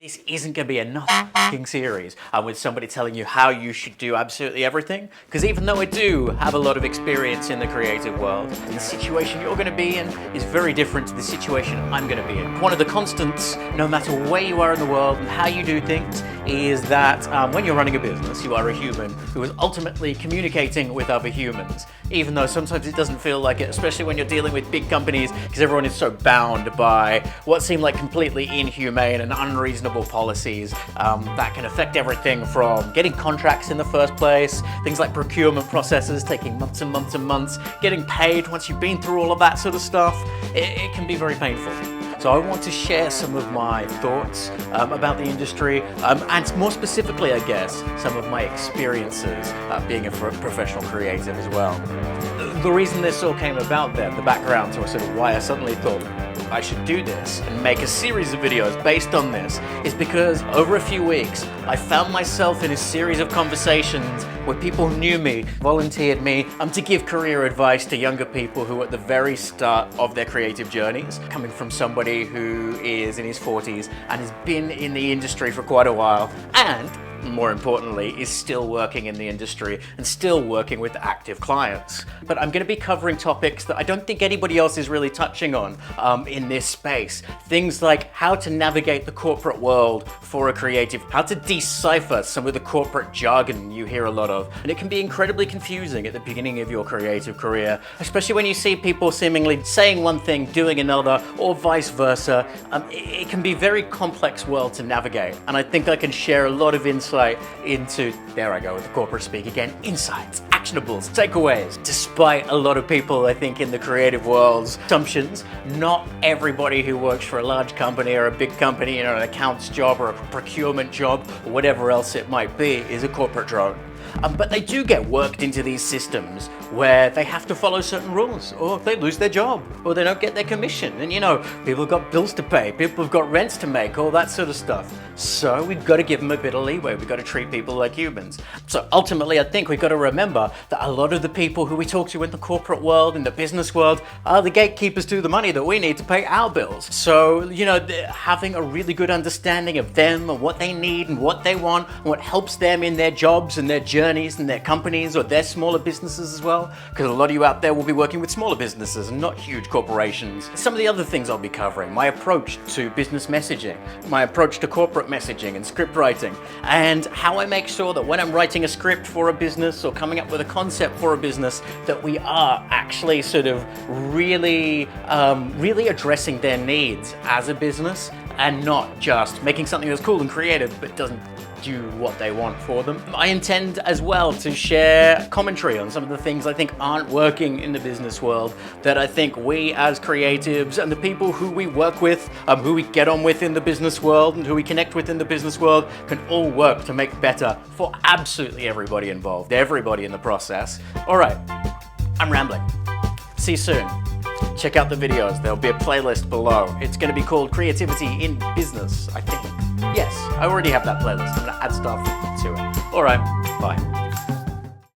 This isn't going to be another f***ing series with somebody telling you how you should do absolutely everything. Because even though I do have a lot of experience in the creative world, the situation you're going to be in is very different to the situation I'm going to be in. One of the constants, no matter where you are in the world and how you do things, is that when you're running a business, you are a human who is ultimately communicating with other humans. Even though sometimes it doesn't feel like it, especially when you're dealing with big companies, because everyone is so bound by what seem like completely inhumane and unreasonable policies that can affect everything from getting contracts in the first place, things like procurement processes taking months and months and months, getting paid once you've been through all of that sort of stuff. It can be very painful. So I want to share some of my thoughts about the industry, and more specifically, I guess, some of my experiences being a professional creative as well. The reason this all came about then, the background to sort of why I suddenly thought I should do this and make a series of videos based on this, is because over a few weeks I found myself in a series of conversations where people knew me, volunteered me to give career advice to younger people who are at the very start of their creative journeys, coming from somebody who is in his 40s and has been in the industry for quite a while, and more importantly, is still working in the industry and still working with active clients. But I'm going to be covering topics that I don't think anybody else is really touching on in this space. Things like how to navigate the corporate world for a creative, how to decipher some of the corporate jargon you hear a lot of. And it can be incredibly confusing at the beginning of your creative career, especially when you see people seemingly saying one thing, doing another, or vice versa. It can be a very complex world to navigate. And I think I can share a lot of insight into, there I go with the corporate speak again, insights, actionables, takeaways. Despite a lot of people, I think, in the creative world's assumptions, not everybody who works for a large company or a big company, an accounts job or a procurement job or whatever else it might be, is a corporate drone. But they do get worked into these systems where they have to follow certain rules, or they lose their job, or they don't get their commission. And people have got bills to pay, people have got rents to make, all that sort of stuff. So we've got to give them a bit of leeway. We've got to treat people like humans. So ultimately, I think we've got to remember that a lot of the people who we talk to in the corporate world, in the business world, are the gatekeepers to the money that we need to pay our bills. So, having a really good understanding of them and what they need and what they want and what helps them in their jobs and their journeys and their companies or their smaller businesses as well, because a lot of you out there will be working with smaller businesses and not huge corporations. Some of the other things I'll be covering, my approach to business messaging, my approach to corporate messaging and script writing, and how I make sure that when I'm writing a script for a business or coming up with a concept for a business, that we are actually sort of really addressing their needs as a business, and not just making something that's cool and creative but doesn't do what they want for them. I intend as well to share commentary on some of the things I think aren't working in the business world, that I think we as creatives and the people who we work with, who we get on with in the business world and who we connect with in the business world, can all work to make better for absolutely everybody involved, everybody in the process. All right, I'm rambling. See you soon. Check out the videos. There'll be a playlist below. It's going to be called Creativity in Business, I think. Yes, I already have that playlist. I'm going to add stuff to it. All right, bye.